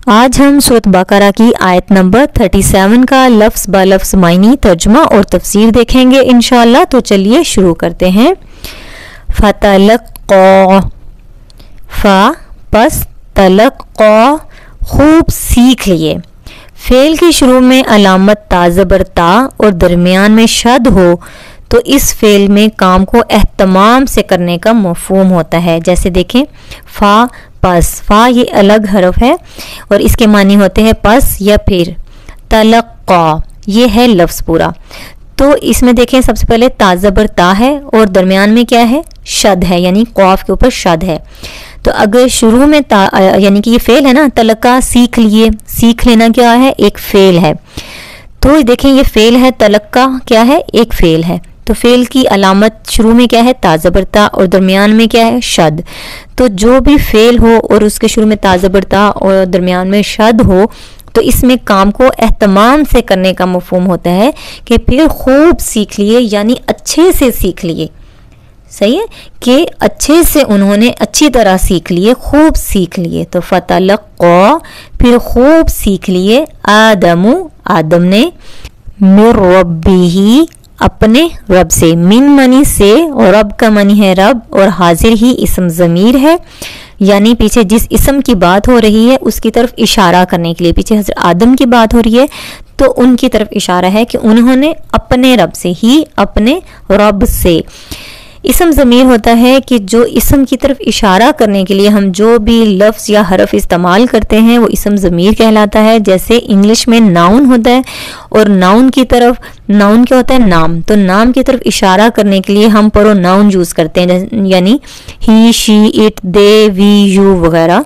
आज हम सूरत बकरा की आयत नंबर 37 का लफ्ज़ ब लफ्ज़ मायनी तर्जुमा और तफसीर देखेंगे इंशाअल्लाह। तो चलिए शुरू करते हैं। फतलक़्क़ा, फ़ा पस तलक़्क़ा, खूब सीख लिए। फ़ेल के शुरू में अलामत ता ज़बर ता और दरमियान में शद हो तो इस फ़ेल में काम को एहतमाम से करने का मफ़हूम होता है। जैसे देखें, फ़ा पस, फ़ा ये अलग हरफ है और इसके मानी होते हैं पस या फिर। तलक़्क़ा ये है लफ्ज़ पूरा। तो इसमें देखें, सबसे पहले ता ज़बर ता है और दरमियान में क्या है, शद है, यानी क़ाफ के ऊपर शद है। तो अगर शुरू में ता यानी कि ये फ़ेल है ना, तलक़्क़ा सीख लिए, सीख लेना क्या है, एक फ़ेल है। तो देखें ये फ़ेल है, तलक़्क़ा क्या है, एक फ़ेल है। तो फ़ेल की अलामत शुरू में क्या है, ता ज़बर ता और दरमियान में क्या है, शद। तो जो भी फ़ेल हो और उसके शुरू में ता ज़बर ता और दरमियान में शद हो तो इसमें काम को एहतमाम से करने का मफ़हूम होता है कि फिर खूब सीख लिए, यानी अच्छे से सीख लिए। सही है कि अच्छे से उन्होंने अच्छी तरह सीख लिए, खूब सीख लिए। तो फतलक़्क़ा फिर खूब सीख लिए, आदमु आदम ने, मिर रब्बिही अपने रब से, मिन मनी से और रब का मनी है रब और हाजिर ही इसम ज़मीर है, यानी पीछे जिस इसम की बात हो रही है उसकी तरफ इशारा करने के लिए। पीछे हज़रत आदम की बात हो रही है तो उनकी तरफ इशारा है कि उन्होंने अपने रब से ही, अपने रब से। इसम ज़मीर होता है कि जो इसम की तरफ इशारा करने के लिए हम जो भी लफ्ज़ या हरफ इस्तेमाल करते हैं वो इसम ज़मीर कहलाता है। जैसे इंग्लिश में नाउन होता है और नाउन की तरफ, नाउन क्या होता है, नाम। तो नाम की तरफ इशारा करने के लिए हम प्रोनाउन यूज़ करते हैं, यानी he, she, it, they, we, you वगैरह।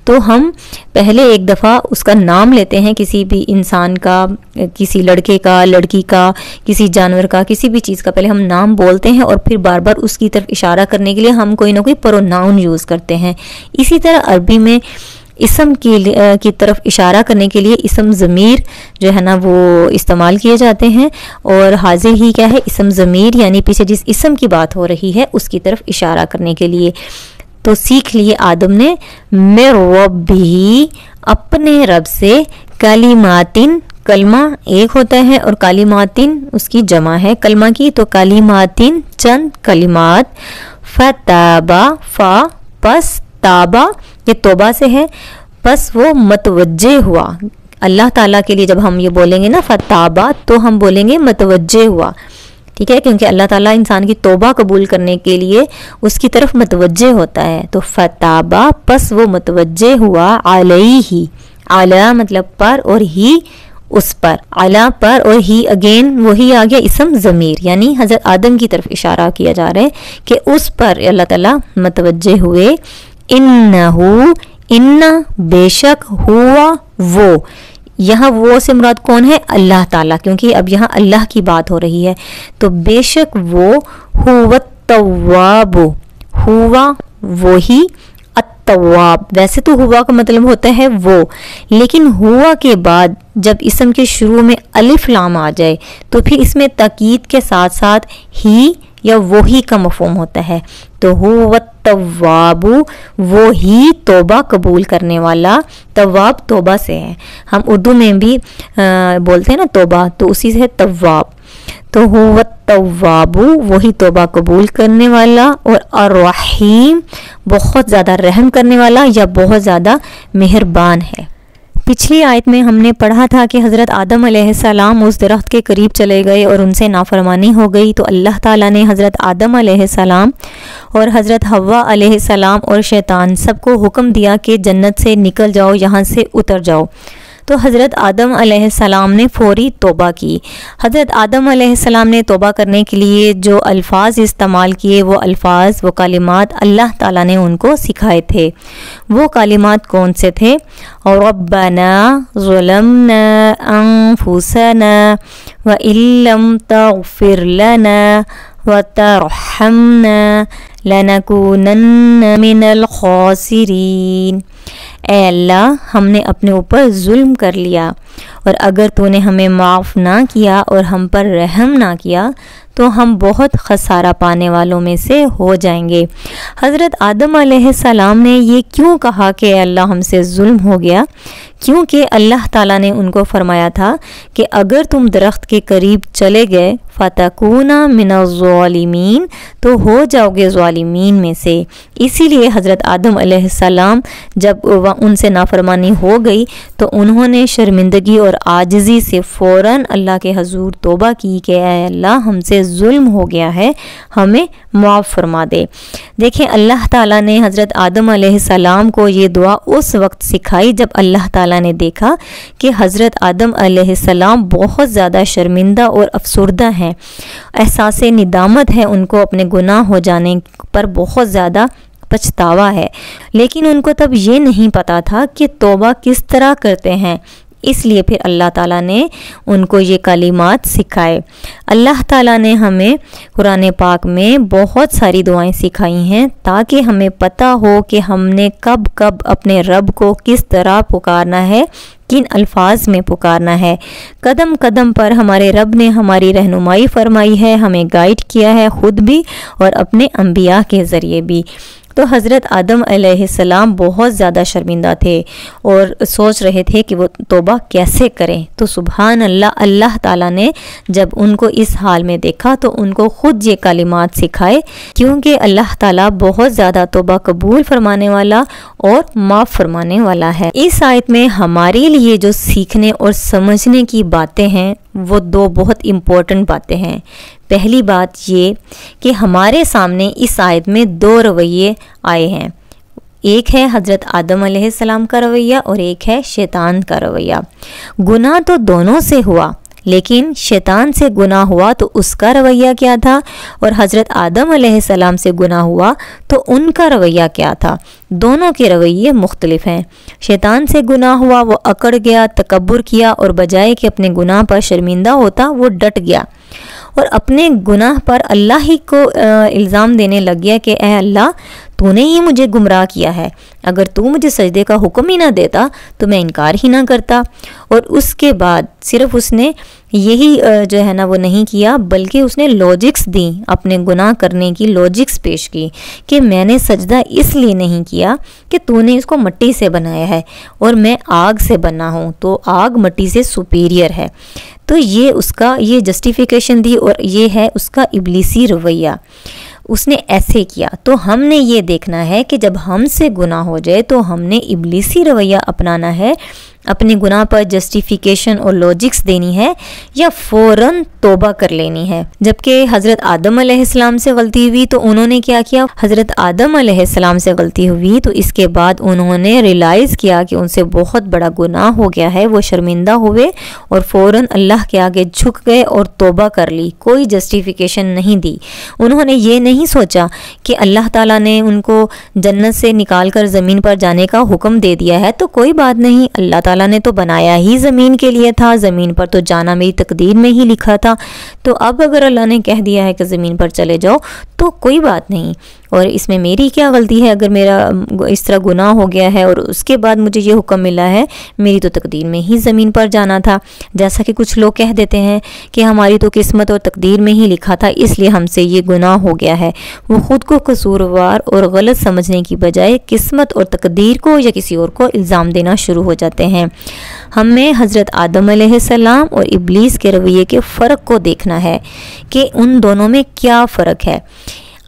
तो हम पहले एक दफ़ा उसका नाम लेते हैं, किसी भी इंसान का, किसी लड़के का, लड़की का, किसी जानवर का, किसी भी चीज़ का पहले हम नाम बोलते हैं और फिर बार बार उसकी तरफ इशारा करने के लिए हम कोई ना कोई प्रोनाउन यूज़ करते हैं। इसी तरह अरबी में इसम की तरफ इशारा करने के लिए इसम ज़मीर जो है ना वो इस्तेमाल किए जाते हैं। और हाजिर ही क्या है, इसम ज़मीर, यानी पीछे जिस इसम की बात हो रही है उसकी तरफ इशारा करने के लिए। तो सीख लिए आदम ने, मिर रब्बिही अपने रब से, कलिमातिन कलमा एक होता है और कालिमातिन उसकी जमा है कलमा की, तो कालिमातिन चंद कलिमात। फताबा फ़ा पस ताबा ये तोबा से है, बस वो मतवज्जे हुआ अल्लाह ताला के लिए। जब हम ये बोलेंगे ना फताबा तो हम बोलेंगे मतवज्जे हुआ, ठीक है, क्योंकि अल्लाह ताला इंसान की तौबा कबूल करने के लिए उसकी तरफ मतवज्जे होता है। तो फताबा पस वो मतवज्जे हुआ, अलैहि आला मतलब पर और ही उस पर, आला पर और ही अगेन वही आ गया इसम ज़मीर, यानी हज़रत आदम की तरफ इशारा किया जा रहा है कि उस पर अल्लाह ताला मतवज्जे हुए। इन्नहु इन्ना बेशक, हुआ वो, यहाँ वो से मुराद कौन है, अल्लाह ताला, क्योंकि अब यहाँ अल्लाह की बात हो रही है। तो बेशक वो, हुवा तव्वाब, हुआ वो ही, अत्तवाब। वैसे तो हुआ का मतलब होता है वो, लेकिन हुआ के बाद जब इसम के शुरू में अलिफ लाम आ जाए तो फिर इसमें ताकीद के साथ साथ ही या वो ही का मफ़हूम होता है। तो हुवा तव्वाबु वो ही तौबा कबूल करने वाला, तव्वाब तौबा से है, हम उर्दू में भी बोलते हैं ना तौबा, तो उसी से है तव्वाब। तो हुवा तव्वाबु वही तौबा कबूल करने वाला, और अर्रहीम बहुत ज़्यादा रहम करने वाला या बहुत ज़्यादा मेहरबान है। पिछली आयत में हमने पढ़ा था कि हज़रत आदम अलैहिस्सलाम उस दरख्त के करीब चले गए और उनसे नाफरमानी हो गई। तो अल्लाह ताला ने हज़रत आदम अलैहिस्सलाम और हज़रत हव्वा अलैहिस्सलाम और शैतान सबको हुक्म दिया कि जन्नत से निकल जाओ, यहाँ से उतर जाओ। तो हज़रत आदम अलैहिस्सलाम ने फ़ौरी तौबा की। हज़रत आदम अलैहिस्सलाम ने तौबा करने के लिए जो अल्फाज इस्तेमाल किए वो अल्फाज, वो कालिमात अल्लाह ताला ने उनको सिखाए थे। वो कालिमात कौन से थे, रब्बना ज़ुलमना अनफुसना व इल्लम तग़फिर लना व तरहमना लनकूनन्ना मिनल खासिरीन। ए अल्लाह, हमने अपने ऊपर जुल्म कर लिया, और अगर तूने हमें माफ़ ना किया और हम पर रहम ना किया तो हम बहुत खसारा पाने वालों में से हो जाएंगे। हज़रत आदम अलैहिस्सलाम ने ये क्यों कहा कि अल्लाह हमसे जुल्म हो गया? क्योंकि अल्लाह ताला ने उनको फरमाया था कि अगर तुम दरख्त के करीब चले गए फ़तकूना मिनज़्ज़ालिमीन, तो हो जाओगे ज़ालिमीन में से। इसीलिए हज़रत आदम अलैहिस्सलाम जब उनसे नाफरमानी हो गई तो उन्होंने शर्मिंदगी और आजिज़ी से फ़ौरन अल्लाह के हजूर तौबा की कि ऐ अल्लाह, हमसे जुल्म हो गया है, हमें माफ़ फरमा दे। देखें, अल्लाह ताला ने हज़रत आदम अलैहिस्सलाम को ये दुआ उस वक्त सिखाई जब अल्लाह ताला ने देखा कि हज़रत आदम अलैहिस्सलाम बहुत ज़्यादा शर्मिंदा और अफसुर्दा हैं। एहसास निदामत है उनको, अपने गुनाह हो जाने पर बहुत ज़्यादा पछतावा है, लेकिन उनको तब ये नहीं पता था कि तौबा किस तरह करते हैं। इसलिए फिर अल्लाह ताला ने उनको ये कलिमात सिखाए। अल्लाह ताला ने हमें कुरान पाक में बहुत सारी दुआएं सिखाई हैं ताकि हमें पता हो कि हमने कब कब अपने रब को किस तरह पुकारना है, किन अल्फाज में पुकारना है। कदम कदम पर हमारे रब ने हमारी रहनुमाई फरमाई है, हमें गाइड किया है, ख़ुद भी और अपने अंबिया के ज़रिए भी। तो हज़रत आदम अलैहिस्सलाम बहुत ज़्यादा शर्मिंदा थे और सोच रहे थे कि वो तौबा कैसे करें। तो सुभान अल्लाह, अल्लाह ताला ने जब उनको इस हाल में देखा तो उनको ख़ुद ये कलिमात सिखाए, क्योंकि अल्लाह ताला बहुत ज़्यादा तौबा कबूल फरमाने वाला और माफ़ फरमाने वाला है। इस आयत में हमारे लिए जो सीखने और समझने की बातें हैं वो दो बहुत इम्पोर्टेंट बातें हैं। पहली बात ये कि हमारे सामने इस आयत में दो रवैये आए हैं। एक है हज़रत आदम अलैहिस्सलाम का रवैया और एक है शैतान का रवैया। गुनाह तो दोनों से हुआ, लेकिन शैतान से गुनाह हुआ तो उसका रवैया क्या था, और हज़रत आदम अलैहिस्सलाम से गुनाह हुआ तो उनका रवैया क्या था। दोनों के रवैये मुख्तलिफ हैं। शैतान से गुनाह हुआ, वो अकड़ गया, तकब्बुर किया और बजाय कि अपने गुनाह पर शर्मिंदा होता वो डट गया और अपने गुनाह पर अल्लाह ही को इल्ज़ाम देने लग गया कि ए अल्लाह, तूने ही मुझे गुमराह किया है, अगर तू मुझे सजदे का हुक्म ही ना देता तो मैं इनकार ही ना करता। और उसके बाद सिर्फ उसने यही जो है ना वो नहीं किया, बल्कि उसने लॉजिक्स दी, अपने गुनाह करने की लॉजिक्स पेश की कि मैंने सजदा इसलिए नहीं किया कि तूने इसको मिट्टी से बनाया है और मैं आग से बना हूँ, तो आग मिट्टी से सुपीरियर है। तो ये उसका ये जस्टिफिकेशन दी और ये है उसका इब्लीसी रवैया, उसने ऐसे किया। तो हमने ये देखना है कि जब हमसे गुनाह हो जाए तो हमने इब्लीसी रवैया अपनाना है, अपने गुनाह पर जस्टिफिकेशन और लॉजिक्स देनी है या फ़ौरन तौबा कर लेनी है। जबकि हज़रत आदम अलैहिस्सलाम से गलती हुई तो उन्होंने क्या किया, हज़रत आदम अलैहिस्सलाम से गलती हुई तो इसके बाद उन्होंने रियलाइज़ किया कि उनसे बहुत बड़ा गुनाह हो गया है। वो शर्मिंदा हुए और फ़ौरन अल्लाह के आगे झुक गए और तौबा कर ली, कोई जस्टिफिकेशन नहीं दी। उन्होंने ये नहीं सोचा कि अल्लाह ताला ने उनको जन्नत से निकाल कर ज़मीन पर जाने का हुक्म दे दिया है तो कोई बात नहीं, अल्लाह ताला ने तो बनाया ही ज़मीन के लिए था, ज़मीन पर तो जाना मेरी तकदीर में ही लिखा था, तो अब अगर अल्लाह ने कह दिया है कि ज़मीन पर चले जाओ तो कोई बात नहीं, और इसमें मेरी क्या गलती है अगर मेरा इस तरह गुनाह हो गया है और उसके बाद मुझे ये हुक्म मिला है, मेरी तो तकदीर में ही ज़मीन पर जाना था। जैसा कि कुछ लोग कह देते हैं कि हमारी तो किस्मत और तकदीर में ही लिखा था इसलिए हमसे ये गुनाह हो गया है। वो ख़ुद को कसूरवार और गलत समझने की बजाय किस्मत और तकदीर को या किसी और को इल्ज़ाम देना शुरू हो जाते हैं। हमें हज़रत आदम अलैहिस्सलाम और इब्लीस के रवैये के फ़र्क को देखना है कि उन दोनों में क्या फ़र्क है।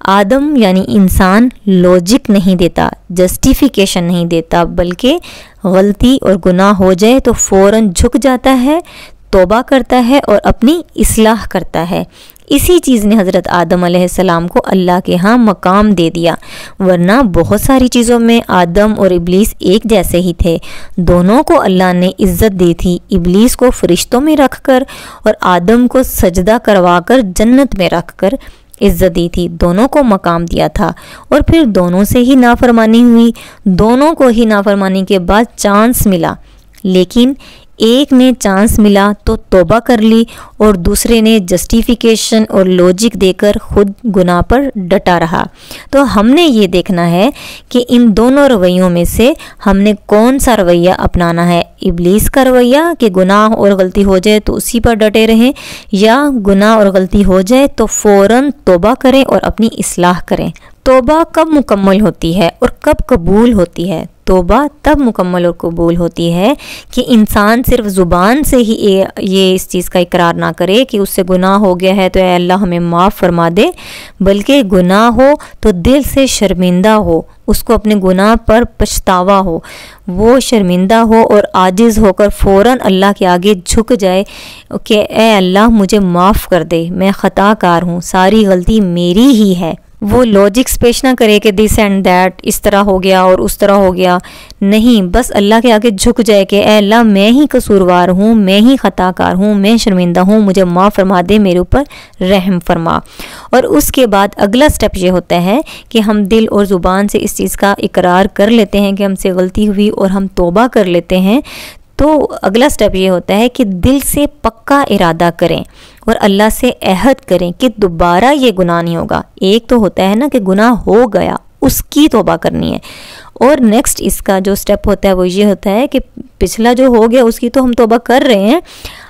आदम यानी इंसान लॉजिक नहीं देता, जस्टिफिकेशन नहीं देता, बल्कि गलती और गुनाह हो जाए तो फ़ौरन झुक जाता है, तौबा करता है और अपनी इस्लाह करता है। इसी चीज़ ने हज़रत आदम अलैहिस्सलाम को अल्लाह के यहाँ मकाम दे दिया, वरना बहुत सारी चीज़ों में आदम और इब्लीस एक जैसे ही थे। दोनों को अल्लाह ने इज़्ज़त दी थी, इब्लीस को फरिश्तों में रख कर और आदम को सजदा करवा कर जन्नत में रख कर इज़्ज़त दी थी, दोनों को मकाम दिया था। और फिर दोनों से ही नाफरमानी हुई, दोनों को ही नाफरमानी के बाद चांस मिला, लेकिन एक ने चांस मिला तो तौबा कर ली और दूसरे ने जस्टिफिकेशन और लॉजिक देकर खुद गुनाह पर डटा रहा। तो हमने ये देखना है कि इन दोनों रवैयों में से हमने कौन सा रवैया अपनाना है, इब्लीस का रवैया कि गुनाह और गलती हो जाए तो उसी पर डटे रहें, या गुनाह और गलती हो जाए तो फ़ौरन तौबा करें और अपनी इस्लाह करें। तौबा कब मुकम्मल होती है और कब कबूल होती है? तौबा तब मुकम्मल और कबूल होती है कि इंसान सिर्फ ज़ुबान से ही ये इस चीज़ का इकरार ना करे कि उससे गुनाह हो गया है तो ऐ अल्लाह हमें माफ़ फरमा दे, बल्कि गुनाह हो तो दिल से शर्मिंदा हो, उसको अपने गुनाह पर पछतावा हो, वो शर्मिंदा हो और आजिज़ होकर फ़ौरन अल्लाह के आगे झुक जाए कि ऐ अल्लाह मुझे माफ़ कर दे, मैं ख़ताकार हूँ, सारी गलती मेरी ही है। वो लॉजिक्स पेश ना करे कि दिस एंड दैट, इस तरह हो गया और उस तरह हो गया, नहीं, बस अल्लाह के आगे झुक जाए कि ऐ अल्लाह मैं ही कसूरवार हूँ, मैं ही ख़ताकार हूँ, मैं शर्मिंदा हूँ, मुझे माफ़ फरमा दे, मेरे ऊपर रहम फरमा। और उसके बाद अगला स्टेप ये होता है कि हम दिल और ज़ुबान से इस चीज़ का इकरार कर लेते हैं कि हमसे गलती हुई और हम तौबा कर लेते हैं। तो अगला स्टेप ये होता है कि दिल से पक्का इरादा करें और अल्लाह से अहद करें कि दोबारा ये गुनाह नहीं होगा। एक तो होता है ना कि गुनाह हो गया, उसकी तौबा करनी है, और नेक्स्ट इसका जो स्टेप होता है वो ये होता है कि पिछला जो हो गया उसकी तो हम तौबा कर रहे हैं,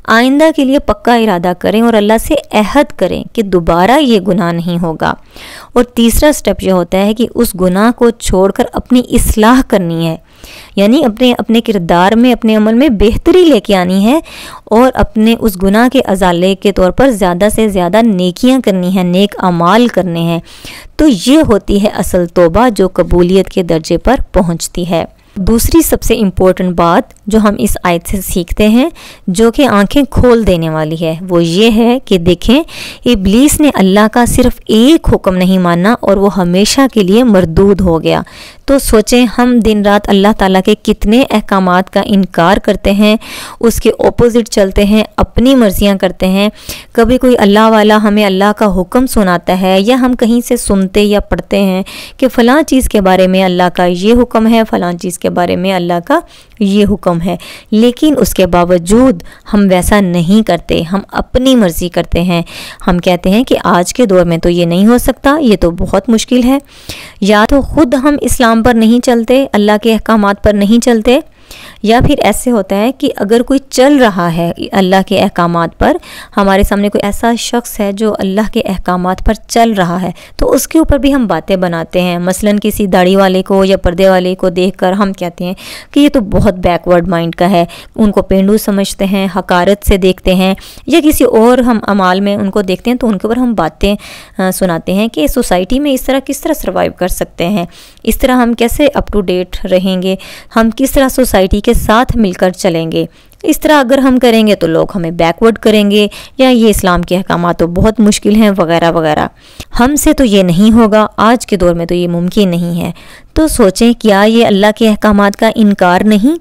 आइंदा के लिए पक्का इरादा करें और अल्लाह से अहद करें कि दोबारा ये गुनाह नहीं होगा। और तीसरा स्टेप ये होता है कि उस गुनाह को छोड़कर अपनी इस्लाह करनी है, यानी अपने किरदार में, अपने अमल में बेहतरी लेके आनी है और अपने उस गुनाह के अजाले के तौर पर ज़्यादा से ज़्यादा नेकियां करनी है, नेक अमाल करने हैं। तो ये होती है असल तौबा जो कबूलियत के दर्जे पर पहुंचती है। दूसरी सबसे इम्पोर्टेंट बात जो हम इस आयत से सीखते हैं, जो कि आंखें खोल देने वाली है, वो ये है कि देखें, इब्लीस ने अल्लाह का सिर्फ एक हुक्म नहीं माना और वो हमेशा के लिए मरदूद हो गया। तो सोचें, हम दिन रात अल्लाह ताला के कितने अहकामात का इनकार करते हैं, उसके ऑपोजिट चलते हैं, अपनी मर्जियां करते हैं। कभी कोई अल्लाह वाला हमें अल्लाह का हुक्म सुनाता है या हम कहीं से सुनते या पढ़ते हैं कि फ़लाँ चीज़ के बारे में अल्लाह का ये हुक्म है, फ़लाँ चीज़ के बारे में अल्लाह का ये हुक्म है, लेकिन उसके बावजूद हम वैसा नहीं करते, हम अपनी मर्ज़ी करते हैं। हम कहते हैं कि आज के दौर में तो ये नहीं हो सकता, ये तो बहुत मुश्किल है। या तो ख़ुद हम इस्लाम पर नहीं चलते, अल्लाह के अहकामात पर नहीं चलते, या फिर ऐसे होता है कि अगर कोई चल रहा है अल्लाह के अहकामात पर, हमारे सामने कोई ऐसा शख्स है जो अल्लाह के अहकामात पर चल रहा है, तो उसके ऊपर भी हम बातें बनाते हैं। मसलन किसी दाढ़ी वाले को या पर्दे वाले को देखकर हम कहते हैं कि ये तो बहुत बैकवर्ड माइंड का है, उनको पेंडू समझते हैं, हकारत से देखते हैं, या किसी और हम अमाल में उनको देखते हैं तो उनके ऊपर हम बातें सुनाते हैं कि सोसाइटी में इस तरह किस तरह सर्वाइव कर सकते हैं, इस तरह हम कैसे अप टू डेट रहेंगे, हम किस तरह सोसाइटी के साथ मिलकर चलेंगे। इस तरह अगर हम करेंगे तो लोग हमें बैकवर्ड करेंगे, या ये इस्लाम के अहकामात तो बहुत मुश्किल हैं वगैरह वगैरह। हमसे तो ये नहीं होगा, आज के दौर में तो ये मुमकिन नहीं है। तो सोचें, क्या ये अल्लाह के अहकामात का इनकार नहीं?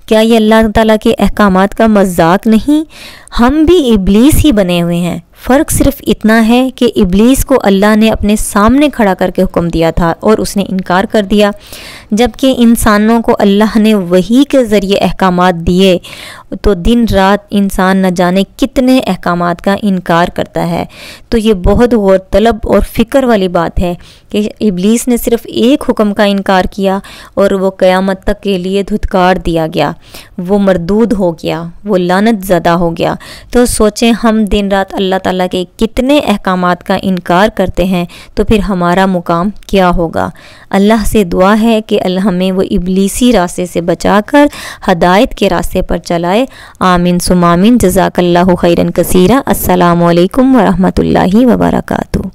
क्या ये अल्लाह ताला के अहकामात का मजाक नहीं? हम भी इब्लीस ही बने हुए हैं। फ़र्क सिर्फ इतना है कि इब्लीस को अल्लाह ने अपने सामने खड़ा करके हुक्म दिया था और उसने इनकार कर दिया, जबकि इंसानों को अल्लाह ने वही के ज़रिए अहकामात दिए। तो दिन रात इंसान न जाने कितने अहकामात का इनकार करता है। तो ये बहुत गौर तलब और फ़िक्र वाली बात है कि इब्लीस ने सिर्फ एक हुक्म का इनकार किया और वो क़यामत तक के लिए धुतकार दिया गया, वो मरदूद हो गया, वो लानत ज़दा हो गया। तो सोचें, हम दिन रात अल्लाह ताला के कितने अहकामात का इनकार करते हैं, तो फिर हमारा मुकाम क्या होगा। अल्लाह से दुआ है कि अल्लाह हमें वो इब्लीसी रास्ते से बचाकर हदायत के रास्ते पर चलाए। आमीन सुम आमीन। जज़ाकल्लाहु खैरन कसीरा। अस्सलामु अलैकुम व रहमतुल्लाहि व बरकातुहू।